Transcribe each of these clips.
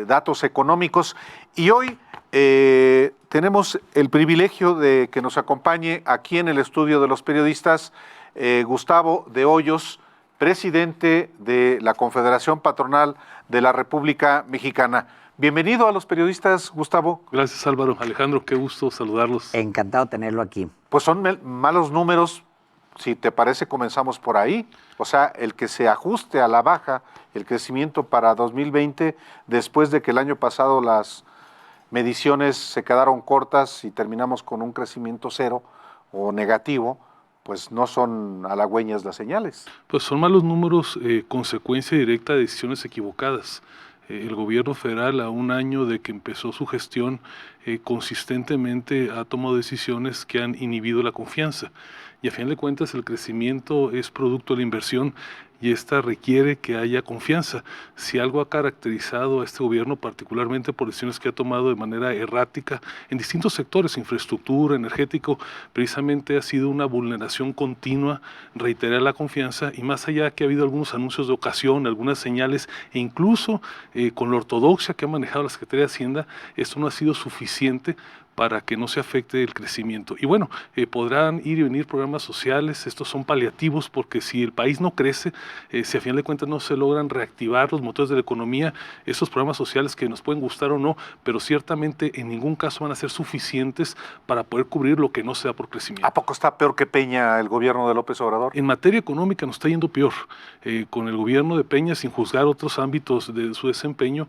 datos económicos. Y hoy tenemos el privilegio de que nos acompañe aquí en el estudio de los periodistas Gustavo de Hoyos, presidente de la Confederación Patronal de la República Mexicana. Bienvenido a los periodistas, Gustavo. Gracias, Álvaro. Alejandro, qué gusto saludarlos. Encantado de tenerlo aquí. Pues son malos números. Si te parece, comenzamos por ahí. O sea, el que se ajuste a la baja el crecimiento para 2020, después de que el año pasado las mediciones se quedaron cortas y terminamos con un crecimiento cero o negativo, pues no son halagüeñas las señales. Pues son malos números, consecuencia directa de decisiones equivocadas. El gobierno federal, a un año de que empezó su gestión, consistentemente ha tomado decisiones que han inhibido la confianza. Y a fin de cuentas el crecimiento es producto de la inversión y esta requiere que haya confianza. Si algo ha caracterizado a este gobierno, particularmente por decisiones que ha tomado de manera errática en distintos sectores, infraestructura, energético, precisamente ha sido una vulneración continua, reiterar la confianza, y más allá que ha habido algunos anuncios de ocasión, algunas señales, e incluso con la ortodoxia que ha manejado la Secretaría de Hacienda, esto no ha sido suficiente para que no se afecte el crecimiento. Y bueno, podrán ir y venir programas sociales, estos son paliativos, porque si el país no crece, si a final de cuentas no se logran reactivar los motores de la economía, estos programas sociales que nos pueden gustar o no, pero ciertamente en ningún caso van a ser suficientes para poder cubrir lo que no se da por crecimiento. ¿A poco está peor que Peña el gobierno de López Obrador? En materia económica nos está yendo peor. Con el gobierno de Peña, sin juzgar otros ámbitos de su desempeño,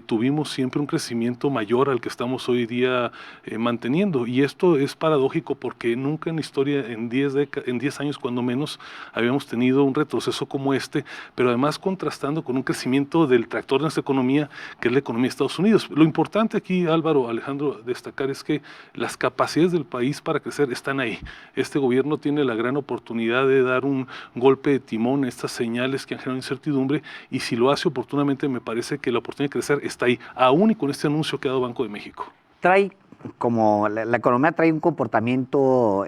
tuvimos siempre un crecimiento mayor al que estamos hoy día manteniendo, y esto es paradójico porque nunca en la historia, en 10 años cuando menos, habíamos tenido un retroceso como este, pero además contrastando con un crecimiento del tractor de nuestra economía, que es la economía de Estados Unidos. Lo importante aquí, Álvaro, Alejandro, destacar es que las capacidades del país para crecer están ahí. Este gobierno tiene la gran oportunidad de dar un golpe de timón a estas señales que han generado incertidumbre, y si lo hace oportunamente, me parece que la oportunidad de crecer está ahí, aún y con este anuncio que ha dado Banco de México. Como la economía trae un comportamiento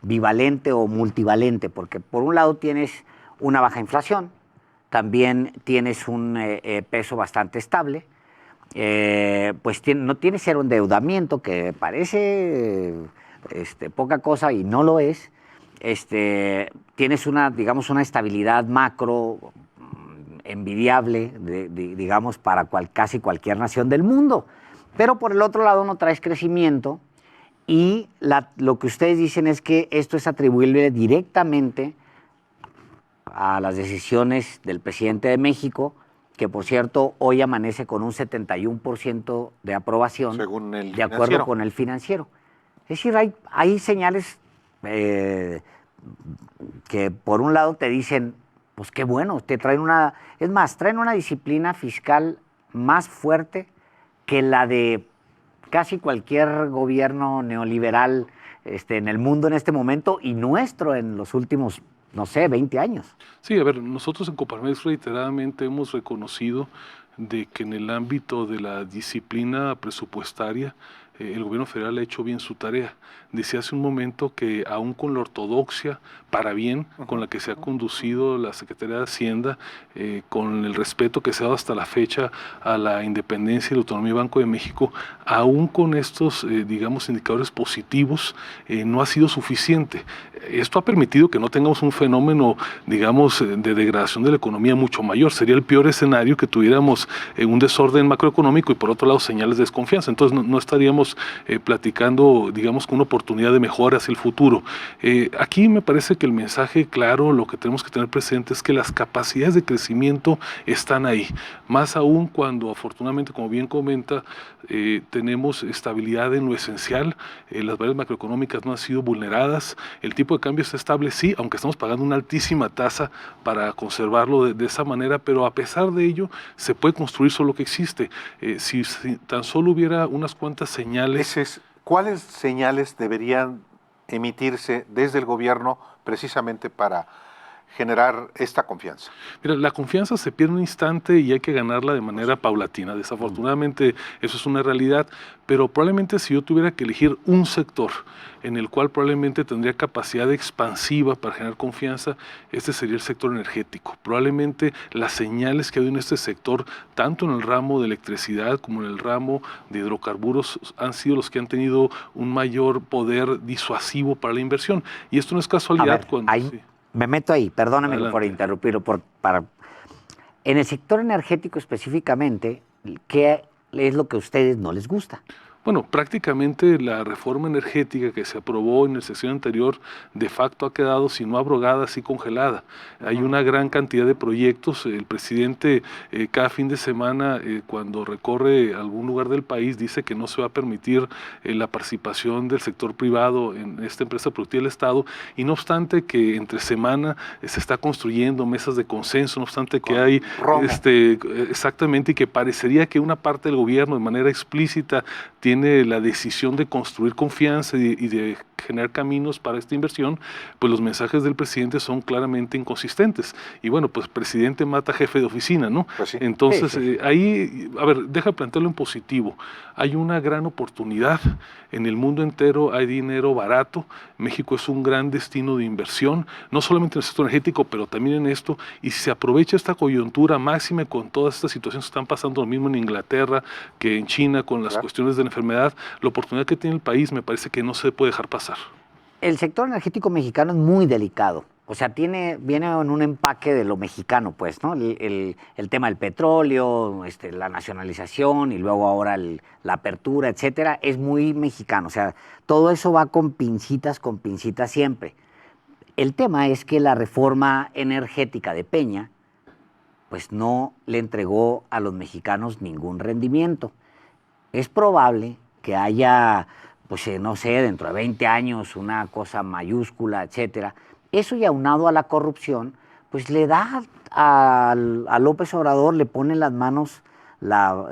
bivalente o multivalente, porque por un lado tienes una baja inflación, también tienes un peso bastante estable, pues no tienes cero endeudamiento, que parece poca cosa y no lo es. Tienes digamos, una estabilidad macro envidiable, digamos, para casi cualquier nación del mundo. Pero por el otro lado no traes crecimiento, y lo que ustedes dicen es que esto es atribuible directamente a las decisiones del presidente de México, que por cierto hoy amanece con un 71% de aprobación, según el de acuerdo con el Financiero. Es decir, hay señales que por un lado te dicen, pues qué bueno, traen una disciplina fiscal más fuerte que la de casi cualquier gobierno neoliberal en el mundo en este momento, y nuestro en los últimos, no sé, 20 años. Sí, a ver, nosotros en Coparmex reiteradamente hemos reconocido de que en el ámbito de la disciplina presupuestaria, el gobierno federal ha hecho bien su tarea. Decía hace un momento que aún con la ortodoxia, para bien, con la que se ha conducido la Secretaría de Hacienda, con el respeto que se ha dado hasta la fecha a la independencia y la autonomía del Banco de México, aún con estos, digamos, indicadores positivos, no ha sido suficiente. Esto ha permitido que no tengamos un fenómeno, digamos, de degradación de la economía mucho mayor. Sería el peor escenario que tuviéramos un desorden macroeconómico y por otro lado señales de desconfianza. Entonces no estaríamos platicando, digamos, con una oportunidad de mejora hacia el futuro. Aquí me parece que el mensaje claro, lo que tenemos que tener presente es que las capacidades de crecimiento están ahí, más aún cuando afortunadamente, como bien comenta, tenemos estabilidad en lo esencial, las variables macroeconómicas no han sido vulneradas, el tipo de cambio está estable, sí, aunque estamos pagando una altísima tasa para conservarlo de esa manera, pero a pesar de ello se puede construir sobre lo que existe. Si tan solo hubiera unas cuantas señales. ¿Cuáles señales deberían emitirse desde el gobierno precisamente para generar esta confianza? Mira, la confianza se pierde un instante y hay que ganarla de manera paulatina. Desafortunadamente eso es una realidad, pero probablemente si yo tuviera que elegir un sector en el cual probablemente tendría capacidad expansiva para generar confianza, este sería el sector energético. Probablemente las señales que hay en este sector, tanto en el ramo de electricidad como en el ramo de hidrocarburos, han sido los que han tenido un mayor poder disuasivo para la inversión. Y esto no es casualidad. A ver, cuando ahí, sí. me meto ahí, perdóname por Adelante. interrumpirlo. En el sector energético específicamente, ¿qué es lo que a ustedes no les gusta? Bueno, prácticamente la reforma energética que se aprobó en la sesión anterior de facto ha quedado, si no abrogada, sí congelada. Hay una gran cantidad de proyectos. El presidente cada fin de semana, cuando recorre algún lugar del país, dice que no se va a permitir la participación del sector privado en esta empresa productiva del Estado, y no obstante que entre semana se está construyendo mesas de consenso, no obstante que hay exactamente, y que parecería que una parte del gobierno de manera explícita tiene la decisión de construir confianza y de generar caminos para esta inversión, pues los mensajes del presidente son claramente inconsistentes. Y bueno, pues presidente mata jefe de oficina, ¿no? Pues sí. Entonces, Sí. ahí, a ver, deja plantearlo en positivo. Hay una gran oportunidad. En el mundo entero hay dinero barato. México es un gran destino de inversión, no solamente en el sector energético, pero también en esto. Y si se aprovecha esta coyuntura máxima con todas estas situaciones que están pasando, lo mismo en Inglaterra que en China con las cuestiones de la enfermedad, la oportunidad que tiene el país me parece que no se puede dejar pasar. El sector energético mexicano es muy delicado. O sea, viene en un empaque de lo mexicano, pues, ¿no? El tema del petróleo, la nacionalización y luego ahora la apertura, etcétera, es muy mexicano. O sea, todo eso va con pincitas siempre. El tema es que la reforma energética de Peña, pues no le entregó a los mexicanos ningún rendimiento. Es probable que haya, pues no sé, dentro de 20 años una cosa mayúscula, etcétera. Eso, y aunado a la corrupción, pues le da a López Obrador, le pone en las manos,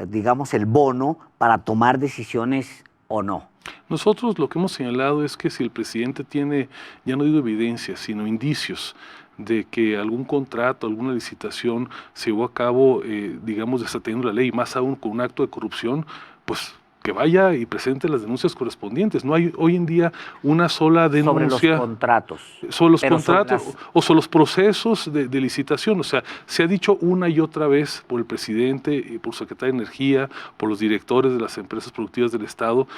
digamos, el bono para tomar decisiones o no. Nosotros lo que hemos señalado es que si el presidente tiene, ya no digo evidencias, sino indicios de que algún contrato, alguna licitación se llevó a cabo, digamos, desatendiendo la ley, más aún con un acto de corrupción, pues que vaya y presente las denuncias correspondientes. No hay hoy en día una sola denuncia. Sobre los contratos. Sobre los contratos o sobre los procesos de licitación. O sea, se ha dicho una y otra vez por el presidente, por el secretario de Energía, por los directores de las empresas productivas del Estado,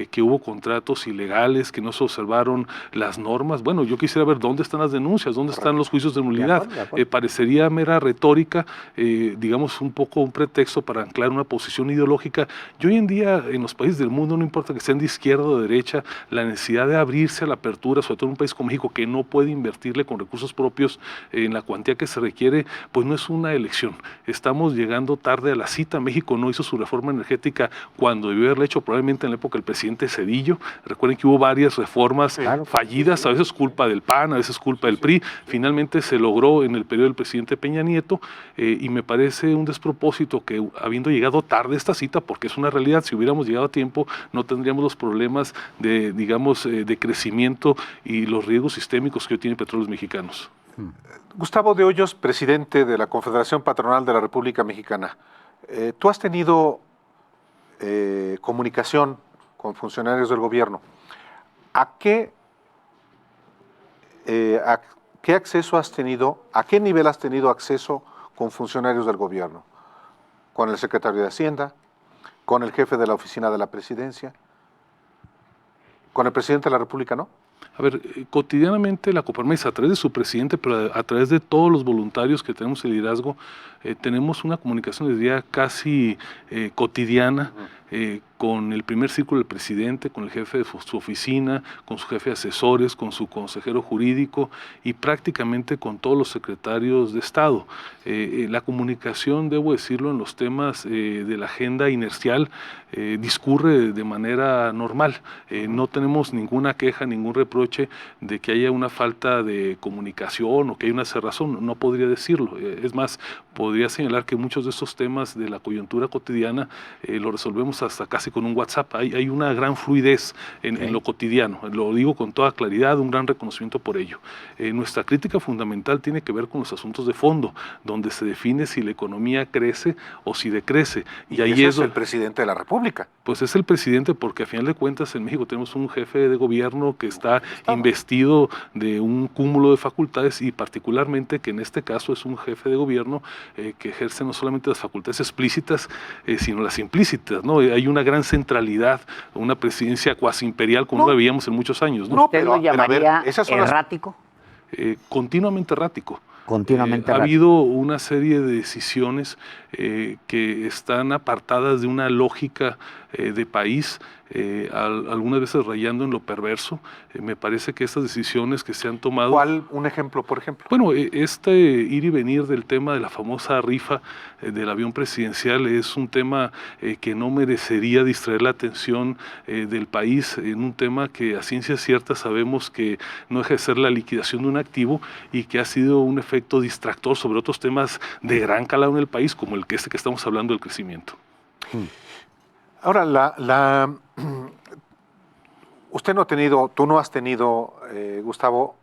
que hubo contratos ilegales, que no se observaron las normas. Bueno, yo quisiera ver dónde están las denuncias, dónde están los juicios de nulidad. De acuerdo. Parecería mera retórica, digamos, un poco un pretexto para anclar una posición ideológica. Y hoy en día, en los países del mundo, no importa que sean de izquierda o de derecha, la necesidad de abrirse a la apertura, sobre todo en un país como México, que no puede invertirle con recursos propios en la cuantía que se requiere, pues no es una elección. Estamos llegando tarde a la cita. México no hizo su reforma energética cuando debió haberla hecho, probablemente en la época del presidente Zedillo. Recuerden que hubo varias reformas fallidas, a veces culpa del PAN, a veces culpa del PRI. Finalmente se logró en el periodo del presidente Peña Nieto, y me parece un despropósito que, habiendo llegado tarde a esta cita, porque es una realidad, si hubiéramos llegado a tiempo, no tendríamos los problemas de, digamos, de crecimiento y los riesgos sistémicos que hoy tienen Petróleos Mexicanos. Gustavo de Hoyos, presidente de la Confederación Patronal de la República Mexicana. Tú has tenido comunicación con funcionarios del gobierno. ¿A qué acceso has tenido, a qué nivel has tenido acceso con funcionarios del gobierno? ¿Con el secretario de Hacienda? ¿Con el jefe de la oficina de la presidencia? ¿Con el presidente de la República, no? A ver, cotidianamente la Coparmex, a través de su presidente, pero a través de todos los voluntarios que tenemos el liderazgo, tenemos una comunicación, les diría, casi cotidiana, con el primer círculo del presidente, con el jefe de su oficina, con su jefe de asesores, con su consejero jurídico y prácticamente con todos los secretarios de Estado. La comunicación, debo decirlo, en los temas de la agenda inercial discurre de manera normal. No tenemos ninguna queja, ningún reproche de que haya una falta de comunicación o que haya una cerrazón, no podría decirlo. Es más, podría señalar que muchos de estos temas de la coyuntura cotidiana lo resolvemos hasta casi con un WhatsApp. Hay una gran fluidez en lo cotidiano, lo digo con toda claridad, un gran reconocimiento por ello. Nuestra crítica fundamental tiene que ver con los asuntos de fondo, donde se define si la economía crece o si decrece. Y ahí es el presidente de la República. Pues es el presidente, porque a final de cuentas en México tenemos un jefe de gobierno que está investido de un cúmulo de facultades, y particularmente que en este caso es un jefe de gobierno que ejerce no solamente las facultades explícitas, sino las implícitas, ¿no? Hay una gran centralidad, una presidencia cuasi imperial como no la veíamos en muchos años, ¿no? ¿Usted lo llamaría errático? Continuamente errático. Continuamente ha habido una serie de decisiones que están apartadas de una lógica de país, algunas veces rayando en lo perverso. Me parece que estas decisiones que se han tomado... ¿Cuál? Un ejemplo, por ejemplo. Bueno, ir y venir del tema de la famosa rifa del avión presidencial es un tema que no merecería distraer la atención del país, en un tema que a ciencia cierta sabemos que no deja de ser la liquidación de un activo y que ha sido un efecto distractor sobre otros temas de gran calado en el país, como el que estamos hablando del crecimiento. Ahora, tú no has tenido, Gustavo,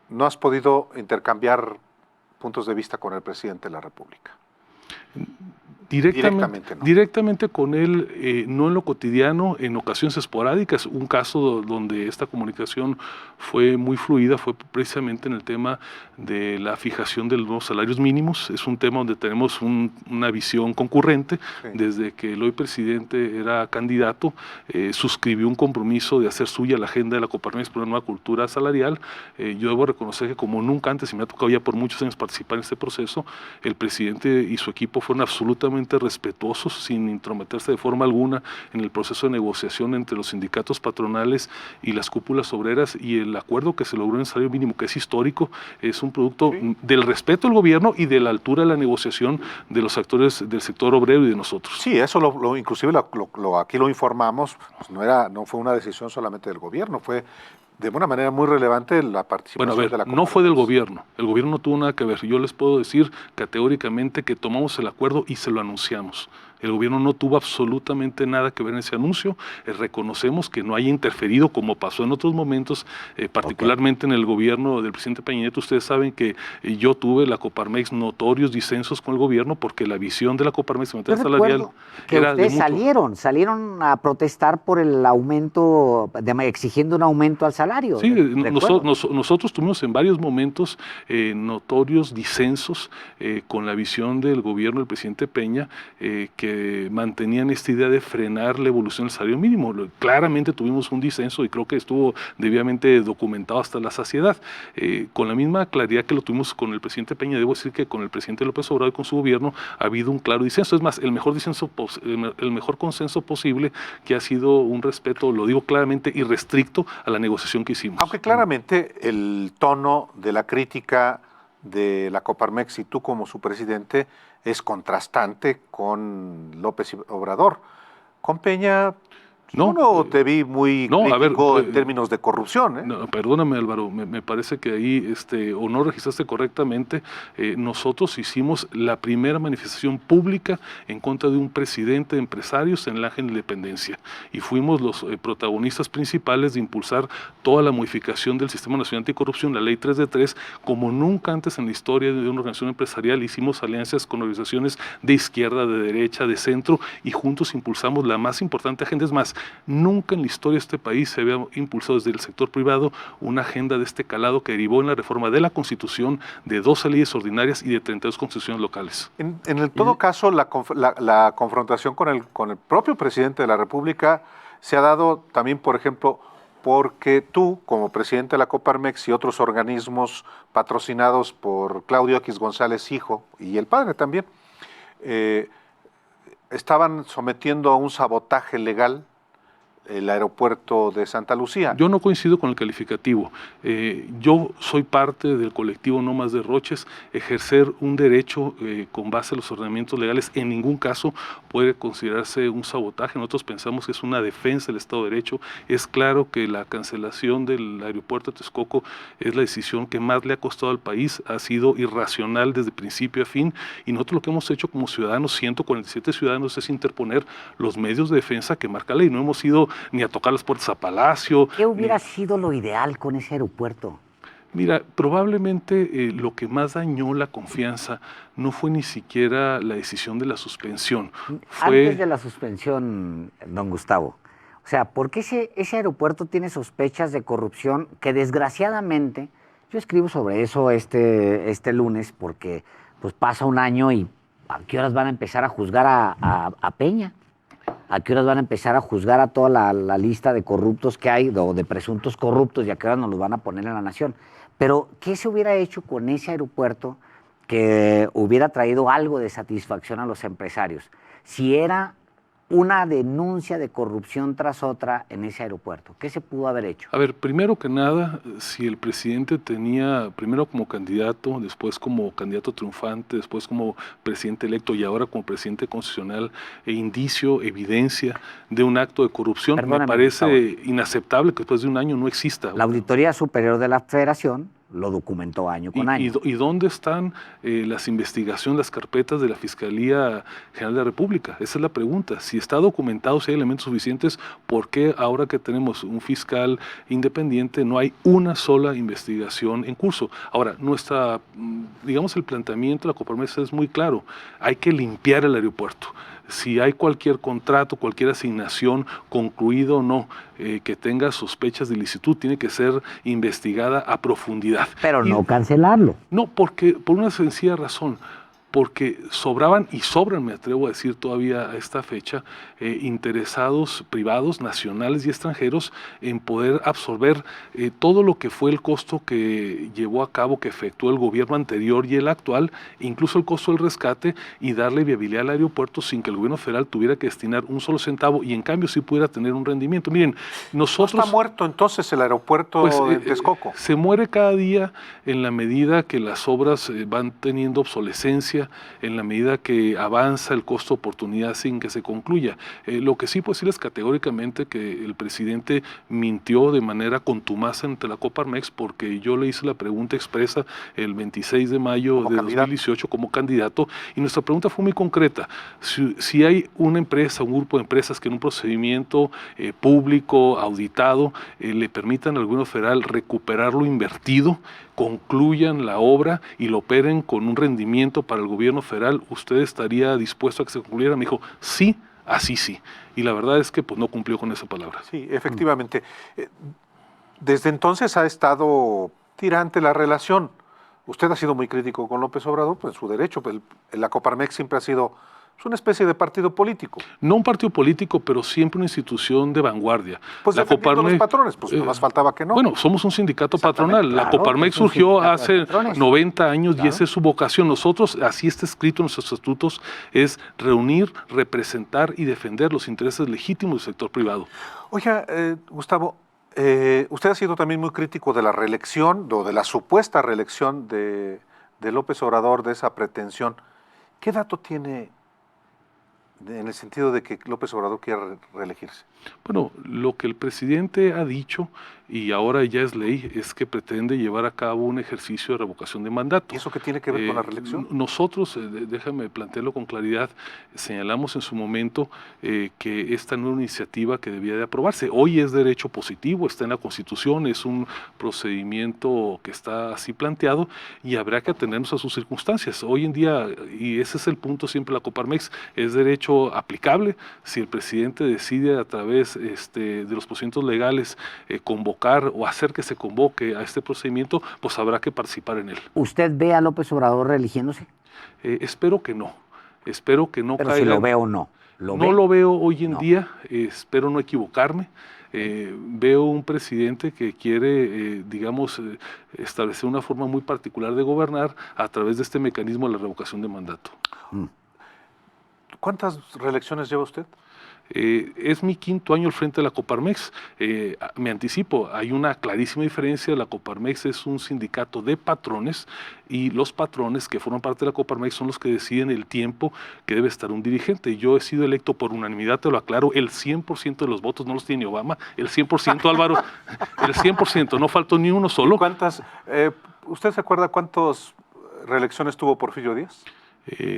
no has podido intercambiar puntos de vista con el presidente de la República. Directamente con él, no en lo cotidiano, en ocasiones esporádicas. Un caso donde esta comunicación fue muy fluida fue precisamente en el tema de la fijación de los nuevos salarios mínimos. Es un tema donde tenemos una visión concurrente. Sí. Desde que el hoy presidente era candidato, suscribió un compromiso de hacer suya la agenda de la Coparmex por una nueva cultura salarial. Yo debo reconocer que como nunca antes, y me ha tocado ya por muchos años participar en este proceso, el presidente y su equipo fueron absolutamente respetuosos, sin intrometerse de forma alguna en el proceso de negociación entre los sindicatos patronales y las cúpulas obreras, y el acuerdo que se logró en el salario mínimo, que es histórico, es un producto del respeto al gobierno y de la altura de la negociación de los actores del sector obrero y de nosotros. Sí, eso inclusive aquí lo informamos, pues no fue una decisión solamente del gobierno, fue de una manera muy relevante la participación de la Coparmex. No fue del gobierno, el gobierno no tuvo nada que ver. Yo les puedo decir categóricamente que tomamos el acuerdo y se lo anunciamos. El gobierno no tuvo absolutamente nada que ver en ese anuncio. Reconocemos que no haya interferido como pasó en otros momentos, particularmente en el gobierno del presidente Peña Nieto. Ustedes saben que yo tuve la Coparmex notorios disensos con el gobierno porque la visión de la Coparmex en materia salarial que era ustedes salieron a protestar por el aumento, exigiendo un aumento al salario. Sí, nosotros tuvimos en varios momentos notorios disensos con la visión del gobierno del presidente Peña, que mantenían esta idea de frenar la evolución del salario mínimo. Claramente tuvimos un disenso y creo que estuvo debidamente documentado hasta la saciedad. Con la misma claridad que lo tuvimos con el presidente Peña, debo decir que con el presidente López Obrador y con su gobierno ha habido un claro disenso. Es más, el mejor consenso posible, que ha sido un respeto, lo digo claramente, irrestricto a la negociación que hicimos. Aunque claramente el tono de la crítica de la Coparmex y tú como su presidente es contrastante con López Obrador. Con Peña no te vi muy crítico en términos de corrupción. No, perdóname, Álvaro, me parece que ahí o no registraste correctamente. Nosotros hicimos la primera manifestación pública en contra de un presidente de empresarios en el Ángel de Independencia, y fuimos los protagonistas principales de impulsar toda la modificación del Sistema Nacional Anticorrupción, la Ley 3 de 3, como nunca antes en la historia de una organización empresarial. Hicimos alianzas con organizaciones de izquierda, de derecha, de centro, y juntos impulsamos la más importante agenda. Es más, nunca en la historia de este país se había impulsado desde el sector privado una agenda de este calado, que derivó en la reforma de la Constitución, de 12 leyes ordinarias y de 32 constituciones locales. En todo caso, la confrontación con el propio presidente de la República se ha dado también, por ejemplo, porque tú, como presidente de la Coparmex y otros organismos patrocinados por Claudio X González, hijo, y el padre también, estaban sometiendo a un sabotaje legal el aeropuerto de Santa Lucía. Yo no coincido con el calificativo. Yo soy parte del colectivo No Más Derroches. Ejercer un derecho con base en los ordenamientos legales en ningún caso puede considerarse un sabotaje. Nosotros pensamos que es una defensa del Estado de Derecho. Es claro que la cancelación del aeropuerto de Texcoco es la decisión que más le ha costado al país. Ha sido irracional desde principio a fin, y nosotros lo que hemos hecho como ciudadanos, 147 ciudadanos, es interponer los medios de defensa que marca la ley. No hemos ido ni a tocar las puertas a Palacio. ¿Qué hubiera sido lo ideal con ese aeropuerto? Mira, probablemente lo que más dañó la confianza no fue ni siquiera la decisión de la suspensión. Antes de la suspensión, don Gustavo, o sea, ¿por qué ese aeropuerto tiene sospechas de corrupción que desgraciadamente, yo escribo sobre eso este lunes porque pues pasa un año y ¿a qué horas van a empezar a juzgar a Peña? ¿A qué horas van a empezar a juzgar a toda la lista de corruptos que hay, o de presuntos corruptos, y a qué horas nos los van a poner en la nación? Pero, ¿qué se hubiera hecho con ese aeropuerto que hubiera traído algo de satisfacción a los empresarios? Si era una denuncia de corrupción tras otra en ese aeropuerto, ¿qué se pudo haber hecho? A ver, primero que nada, si el presidente tenía, primero como candidato, después como candidato triunfante, después como presidente electo y ahora como presidente constitucional, indicio, evidencia de un acto de corrupción, Perdóname, me parece Gustavo, inaceptable que después de un año no exista. la Auditoría Superior de la Federación lo documentó año con año. ¿Y dónde están las investigaciones, las carpetas de la Fiscalía General de la República? Esa es la pregunta. Si está documentado, si hay elementos suficientes, ¿por qué ahora que tenemos un fiscal independiente no hay una sola investigación en curso? Ahora, digamos, el planteamiento de la Coparmex es muy claro. Hay que limpiar el aeropuerto. Si hay cualquier contrato, cualquier asignación, concluido o no, que tenga sospechas de ilicitud, tiene que ser investigada a profundidad. Pero no cancelarlo. No, porque por una sencilla razón, porque sobraban y sobran, me atrevo a decir todavía a esta fecha, interesados privados, nacionales y extranjeros, en poder absorber todo lo que fue el costo que llevó a cabo, que efectuó el gobierno anterior y el actual, incluso el costo del rescate, y darle viabilidad al aeropuerto sin que el gobierno federal tuviera que destinar un solo centavo y en cambio sí pudiera tener un rendimiento. Miren, nosotros... ¿No está muerto entonces el aeropuerto de Texcoco? Se muere cada día en la medida que las obras van teniendo obsolescencia, en la medida que avanza el costo de oportunidad sin que se concluya. Lo que sí puedo decirles categóricamente que el presidente mintió de manera contumaz ante la Coparmex, porque yo le hice la pregunta expresa el 26 de mayo de 2018 como candidato, y nuestra pregunta fue muy concreta. Si hay una empresa, un grupo de empresas que en un procedimiento público, auditado, le permitan al gobierno federal recuperar lo invertido, concluyan la obra y lo operen con un rendimiento para el gobierno federal, ¿usted estaría dispuesto a que se concluyera? Me dijo, sí, así sí. Y la verdad es que pues no cumplió con esa palabra. Sí, efectivamente. Desde entonces ha estado tirante la relación. Usted ha sido muy crítico con López Obrador, pues su derecho. Pues la Coparmex siempre ha sido una especie de partido político. No un partido político, pero siempre una institución de vanguardia. Pues defendiendo los patrones, pues no más faltaba que no. Bueno, somos un sindicato patronal. La Coparmex surgió hace 90 años y esa es su vocación. Nosotros, así está escrito en nuestros estatutos, es reunir, representar y defender los intereses legítimos del sector privado. Oiga, Gustavo, usted ha sido también muy crítico de la reelección, o de la supuesta reelección de López Obrador, de esa pretensión. ¿Qué dato tiene en el sentido de que López Obrador quiere reelegirse? Bueno, lo que el presidente ha dicho, y ahora ya es ley, es que pretende llevar a cabo un ejercicio de revocación de mandato. ¿Y eso qué tiene que ver con la reelección? Nosotros, déjame plantearlo con claridad, señalamos en su momento que esta no era una iniciativa que debía de aprobarse. Hoy es derecho positivo, está en la Constitución, es un procedimiento que está así planteado y habrá que atenernos a sus circunstancias. Hoy en día, y ese es el punto siempre de la Coparmex, es derecho aplicable. Si el presidente decide a través de los procedimientos legales convocar o hacer que se convoque a este procedimiento, pues habrá que participar en él. ¿Usted ve a López Obrador reeligiéndose? Espero que no. Espero que no Pero caiga. si lo veo o no. No lo veo hoy en día, espero no equivocarme. Veo un presidente que quiere, establecer una forma muy particular de gobernar a través de este mecanismo de la revocación de mandato. ¿Cuántas reelecciones lleva usted? Es mi quinto año al frente de la Coparmex. Me anticipo, hay una clarísima diferencia. La Coparmex es un sindicato de patrones y los patrones que forman parte de la Coparmex son los que deciden el tiempo que debe estar un dirigente. Yo he sido electo por unanimidad, te lo aclaro, el 100% de los votos no los tiene Obama, el 100% Álvaro, el 100%, no faltó ni uno solo. ¿Usted se acuerda cuántas reelecciones tuvo Porfirio Díaz?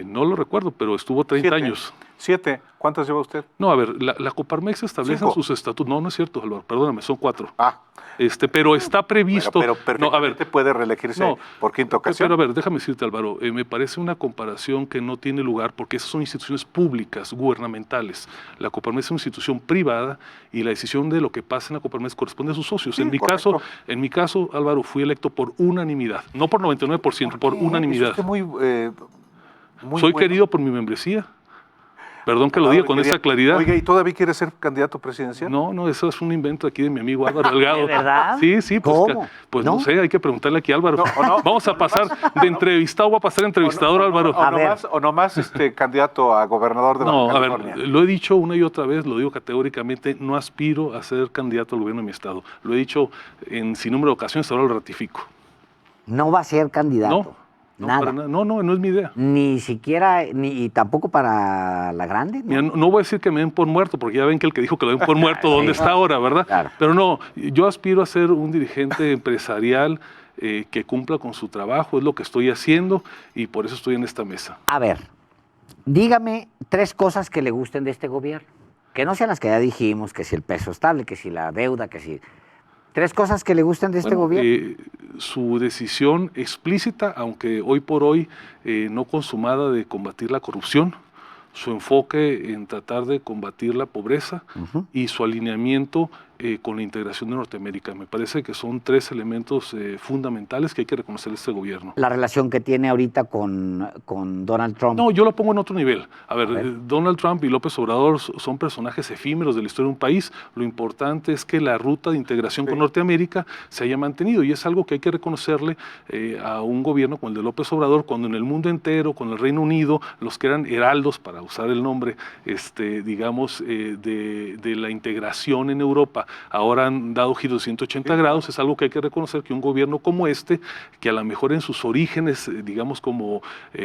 No lo recuerdo, pero estuvo 30 años. 7. ¿Cuántas lleva usted? No, a ver, la Coparmex establece 5. sus estatutos. No, no es cierto, Álvaro, perdóname, son 4. Ah. Pero está previsto. Pero perfectamente puede reelegirse por quinta ocasión. Pero a ver, déjame decirte, Álvaro, me parece una comparación que no tiene lugar porque esas son instituciones públicas, gubernamentales. La Coparmex es una institución privada y la decisión de lo que pasa en la Coparmex corresponde a sus socios. Sí, en mi caso, Álvaro, fui electo por unanimidad, no por 99%, por unanimidad. Es muy Soy querido por mi membresía. Perdón que lo diga con esa claridad. Oiga, ¿y todavía quiere ser candidato presidencial? No, eso es un invento aquí de mi amigo Álvaro Delgado. ¿De verdad? Sí, pues, ¿Cómo? Pues no sé, hay que preguntarle aquí a Álvaro. Vamos a pasar de entrevistado, voy a pasar a entrevistador, Álvaro. O nomás candidato a gobernador de Baja California. A ver, lo he dicho una y otra vez, lo digo categóricamente, no aspiro a ser candidato al gobierno de mi estado. Lo he dicho en sin número de ocasiones, ahora lo ratifico. No va a ser candidato. Nada. No es mi idea. Ni siquiera, y tampoco para la grande. Mira, no voy a decir que me den por muerto, porque ya ven que el que dijo que lo den por muerto, ¿dónde está ahora, verdad? Claro. Pero no, yo aspiro a ser un dirigente empresarial que cumpla con su trabajo, es lo que estoy haciendo y por eso estoy en esta mesa. A ver, dígame 3 cosas que le gusten de este gobierno. Que no sean las que ya dijimos, que si el peso estable, que si la deuda, que si... 3 cosas que le gusten de este gobierno. Su decisión explícita, aunque hoy por hoy no consumada, de combatir la corrupción, su enfoque en tratar de combatir la pobreza y su alineamiento con la integración de Norteamérica. Me parece que son 3 elementos fundamentales que hay que reconocer de este gobierno. La relación que tiene ahorita con Donald Trump. No, yo lo pongo en otro nivel. A ver, Donald Trump y López Obrador son personajes efímeros de la historia de un país. Lo importante es que la ruta de integración con Norteamérica se haya mantenido y es algo que hay que reconocerle a un gobierno como el de López Obrador, cuando en el mundo entero, con el Reino Unido, los que eran heraldos, para usar el nombre, digamos, de la integración en Europa, ahora han dado giros de 180 grados. Es algo que hay que reconocer, que un gobierno como este, que a lo mejor en sus orígenes, digamos como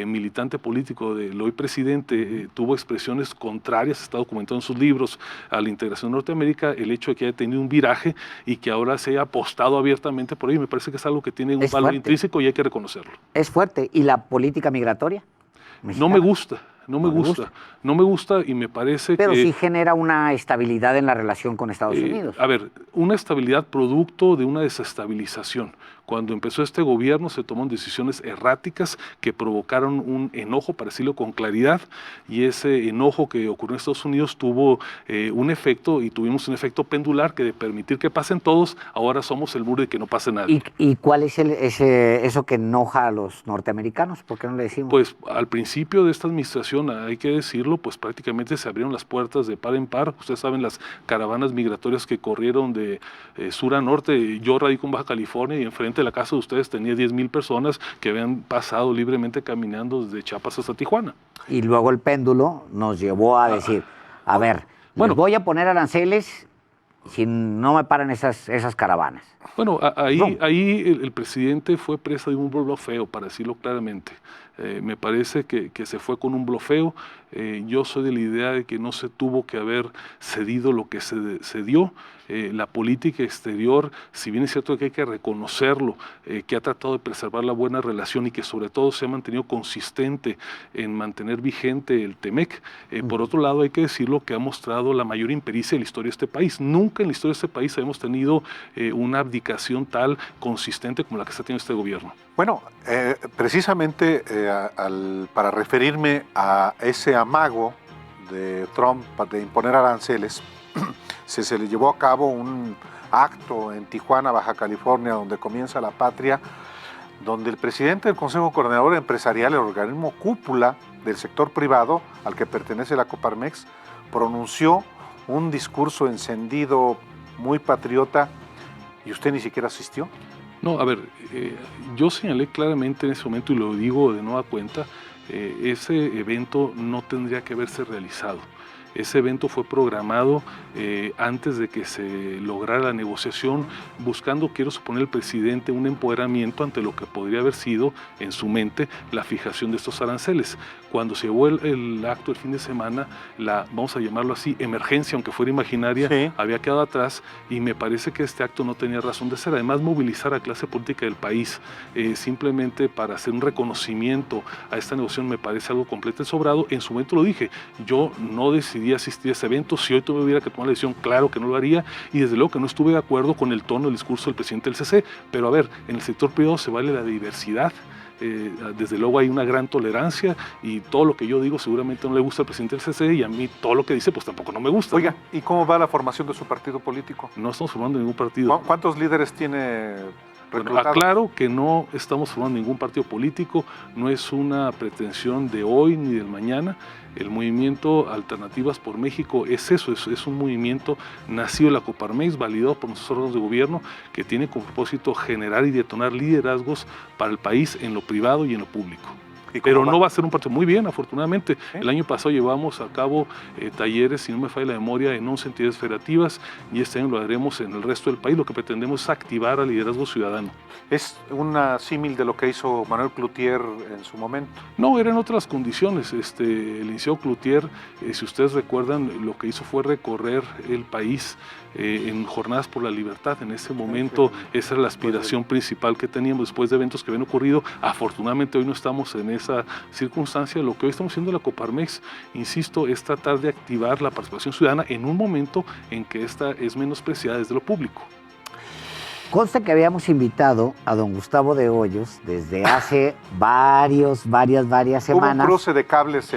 militante político del hoy presidente, tuvo expresiones contrarias, está documentado en sus libros, a la integración de Norteamérica, el hecho de que haya tenido un viraje y que ahora se haya apostado abiertamente por ello, me parece que es algo que tiene un valor intrínseco y hay que reconocerlo. Es fuerte. ¿Y la política migratoria mexicana? No me gusta y me parece Pero que... sí genera una estabilidad en la relación con Estados Unidos. A ver, una estabilidad producto de una desestabilización. Cuando empezó este gobierno se tomaron decisiones erráticas que provocaron un enojo, para decirlo con claridad, y ese enojo que ocurrió en Estados Unidos tuvo un efecto, y tuvimos un efecto pendular que de permitir que pasen todos, ahora somos el muro de que no pase nadie. ¿Y cuál es eso que enoja a los norteamericanos? ¿Por qué no le decimos? Pues al principio de esta administración, hay que decirlo, pues prácticamente se abrieron las puertas de par en par. Ustedes saben las caravanas migratorias que corrieron de sur a norte. Yo radico en Baja California y enfrente de la casa de ustedes tenía 10,000 personas que habían pasado libremente caminando desde Chiapas hasta Tijuana. Y luego el péndulo nos llevó a decir, a ver, les voy a poner aranceles si no me paran esas caravanas. Bueno, ahí el presidente fue presa de un blofeo, para decirlo claramente. Me parece que se fue con un blofeo. Yo soy de la idea de que no se tuvo que haber cedido lo que se dio. La política exterior, si bien es cierto que hay que reconocerlo, que ha tratado de preservar la buena relación y que sobre todo se ha mantenido consistente en mantener vigente el TEMEC, por otro lado hay que decirlo que ha mostrado la mayor impericia de la historia de este país. Nunca en la historia de este país hemos tenido una abdicación tal consistente como la que está teniendo este gobierno. Bueno, precisamente para referirme a ese amago de Trump de imponer aranceles, se le llevó a cabo un acto en Tijuana, Baja California, donde comienza la patria, donde el presidente del Consejo Coordinador Empresarial, el organismo cúpula del sector privado al que pertenece la Coparmex, pronunció un discurso encendido, muy patriota, y usted ni siquiera asistió. No, a ver, yo señalé claramente en ese momento, y lo digo de nueva cuenta, ese evento no tendría que haberse realizado. Ese evento fue programado antes de que se lograra la negociación, buscando, quiero suponer, el presidente un empoderamiento ante lo que podría haber sido en su mente la fijación de estos aranceles. Cuando se llevó el acto el fin de semana, la, vamos a llamarlo así, emergencia, aunque fuera imaginaria, Sí. había quedado atrás, y me parece que este acto no tenía razón de ser. Además, movilizar a la clase política del país simplemente para hacer un reconocimiento a esta negociación me parece algo completamente sobrado. En su momento lo dije, yo no decidí asistir a ese evento. Si hoy tuviera que tomar la decisión, claro que no lo haría, y desde luego que no estuve de acuerdo con el tono del discurso del presidente del CC, pero a ver, en el sector privado se vale la diversidad. Desde luego hay una gran tolerancia, y todo lo que yo digo seguramente no le gusta al presidente del CC, y a mí todo lo que dice pues tampoco no me gusta. Oiga, ¿y cómo va la formación de su partido político? No estamos formando ningún partido. ¿Cuántos líderes tiene Bueno, reclutados? aclaro que no estamos formando ningún partido político, no es una pretensión de hoy ni del mañana. El movimiento Alternativas por México es eso, es un movimiento nacido de la Coparmex, validado por nuestros órganos de gobierno, que tiene como propósito generar y detonar liderazgos para el país en lo privado y en lo público. Pero no va a ser un partido. Muy bien, afortunadamente. ¿Sí? El año pasado llevamos a cabo talleres, si no me falla la memoria, en 11 entidades federativas, y este año lo haremos en el resto del país. Lo que pretendemos es activar al liderazgo ciudadano. ¿Es una símil de lo que hizo Manuel Cloutier en su momento? No, eran otras condiciones. El licenciado Cloutier, si ustedes recuerdan, lo que hizo fue recorrer el país en jornadas por la libertad. En ese momento esa era la aspiración principal que teníamos después de eventos que habían ocurrido. Afortunadamente hoy no estamos en esa circunstancia. Lo que hoy estamos haciendo en la Coparmex, insisto, es tratar de activar la participación ciudadana en un momento en que esta es menospreciada desde lo público. Consta que habíamos invitado a don Gustavo de Hoyos desde hace varias semanas. Hubo un cruce de cables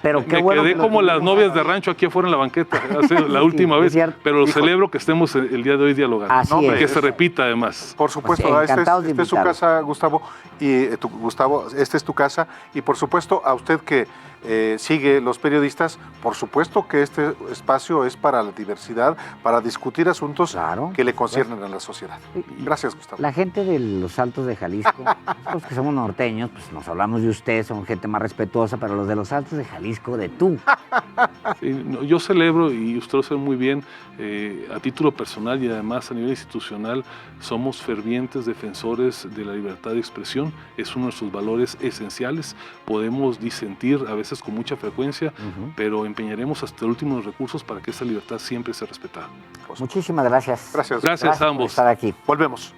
Pero qué me bueno quedé que como las novias de rancho aquí afuera en la banqueta, la última vez, pero celebro que estemos el día de hoy dialogando. Así no, es. Que se repita además. Por supuesto, Pues, esta es su casa, Gustavo, Gustavo, esta es tu casa, y por supuesto a usted que sigue los periodistas, por supuesto que este espacio es para la diversidad, para discutir asuntos que le conciernen a la sociedad. Gracias, Gustavo. La gente de los Altos de Jalisco, los que somos norteños, pues nos hablamos de usted, son gente más respetuosa, pero los de los Altos de Jalisco, de tú. Sí, yo celebro, y usted lo sabe muy bien, a título personal y además a nivel institucional, somos fervientes defensores de la libertad de expresión. Es uno de nuestros valores esenciales. Podemos disentir a veces con mucha frecuencia, pero empeñaremos hasta el último de los recursos para que esa libertad siempre sea respetada. Muchísimas gracias. Gracias. Gracias a ambos. Por estar aquí. Volvemos.